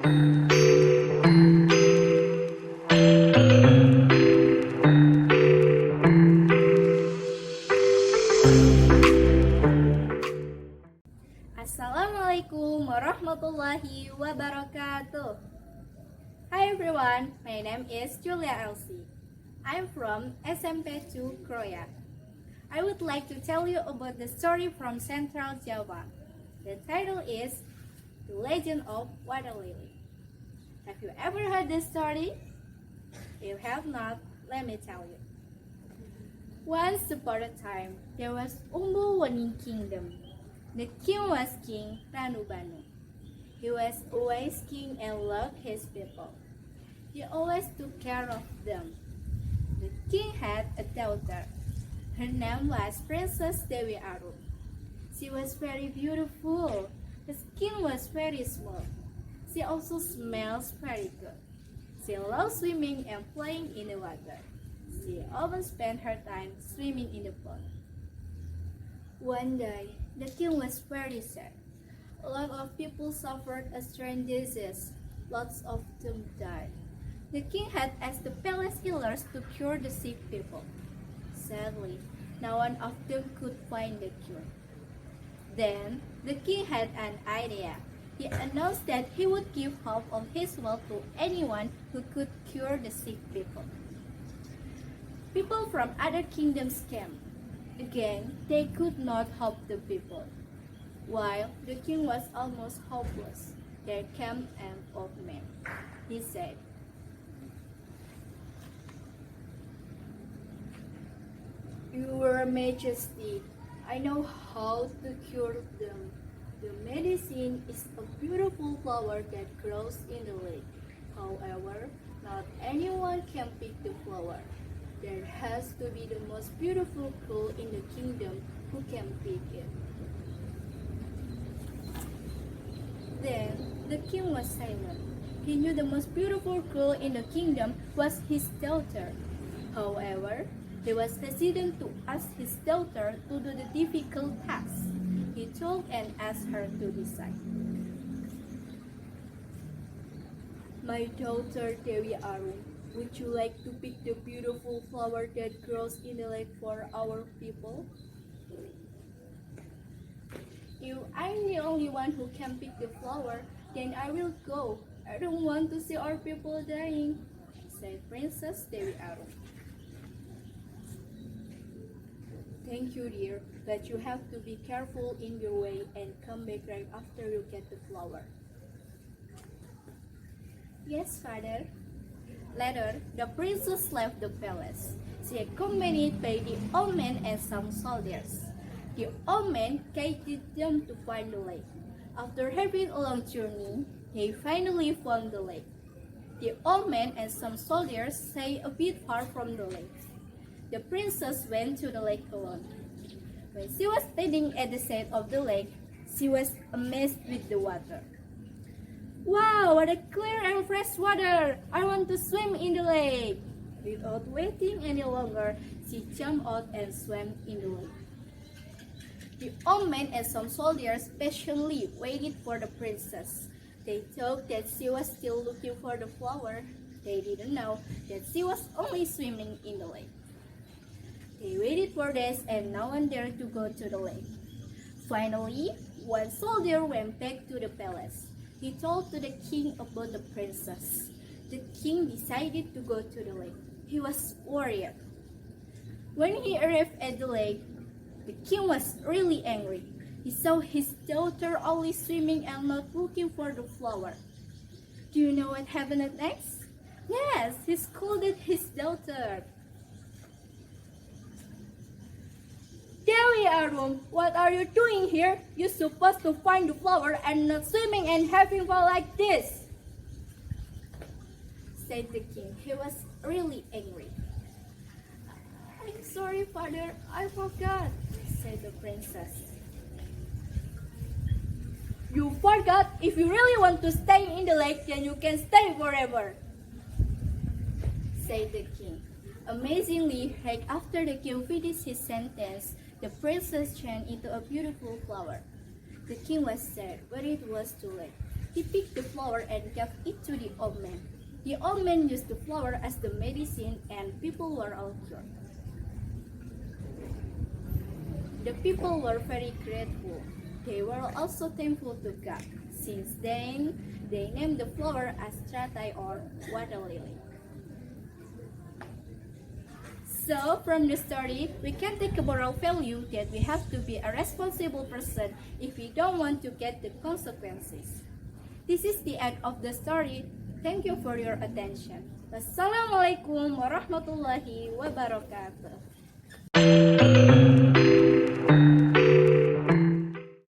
Assalamualaikum warahmatullahi wabarakatuh. Hi everyone, my name is Elcy. I'm from SMP 2 Kroya. I would like to tell you about the story from Central Java. The title is The Legend of Water Lily. Have you ever heard this story? If you have not, let me tell you. Once upon a time, there was Tumbuh one kingdom. The king was King Ranubanu. He was always king and loved his people. He always took care of them. The king had a daughter. Her name was Princess Dewi Arum. She was very beautiful. Her skin was very small. She also smells very good. She loved swimming and playing in the water. She often spent her time swimming in the pond. One day, the king was very sad. A lot of people suffered a strange disease. Lots of them died. The king had asked the palace healers to cure the sick people. Sadly, no one of them could find the cure. Then, the king had an idea. He announced that he would give half of his wealth to anyone who could cure the sick people. People from other kingdoms came. Again, they could not help the people. While the king was almost hopeless, there came an old man. He said, "Your Majesty, I know how to cure them. The medicine is a beautiful flower that grows in the lake. However, not anyone can pick the flower. There has to be the most beautiful girl in the kingdom who can pick it." Then the king was silent. He knew the most beautiful girl in the kingdom was his daughter. However, he was hesitant to ask his daughter to do the difficult task. He told and asked her to decide. "My daughter Dewi Arum, would you like to pick the beautiful flower that grows in the lake for our people?" "If I'm the only one who can pick the flower, then I will go. I don't want to see our people dying," said Princess Dewi Arum. "Thank you, dear, but you have to be careful in your way and come back right after you get the flower." "Yes, father." Later, the princess left the palace. She accompanied by the old man and some soldiers. The old man guided them to find the lake. After having a long journey, they finally found the lake. The old man and some soldiers stayed a bit far from the lake. The princess went to the lake alone. When she was standing at the side of the lake, she was amazed with the water. "Wow, what a clear and fresh water! I want to swim in the lake!" Without waiting any longer, she jumped out and swam in the lake. The old man and some soldiers patiently waited for the princess. They thought that she was still looking for the flower. They didn't know that she was only swimming in the lake. They waited for days and no one dared to go to the lake. Finally, one soldier went back to the palace. He told to the king about the princess. The king decided to go to the lake. He was worried. When he arrived at the lake, the king was really angry. He saw his daughter only swimming and not looking for the flower. Do you know what happened next? Yes, he scolded his daughter. "Dewi Arum, what are you doing here? You're supposed to find the flower and not swimming and having fun like this," said the king. He was really angry. "I'm sorry, father, I forgot," said the princess. "You forgot? If you really want to stay in the lake, then you can stay forever," said the king. Amazingly, right after the king finished his sentence, the princess changed into a beautiful flower. The king was sad, but it was too late. He picked the flower and gave it to the old man. The old man used the flower as the medicine and people were all cured. The people were very grateful. They were also thankful to God. Since then, they named the flower as Tratai or water lily. So, from the story, we can take a moral value that we have to be a responsible person if we don't want to get the consequences. This is the end of the story. Thank you for your attention. Wassalamualaikum warahmatullahi wabarakatuh.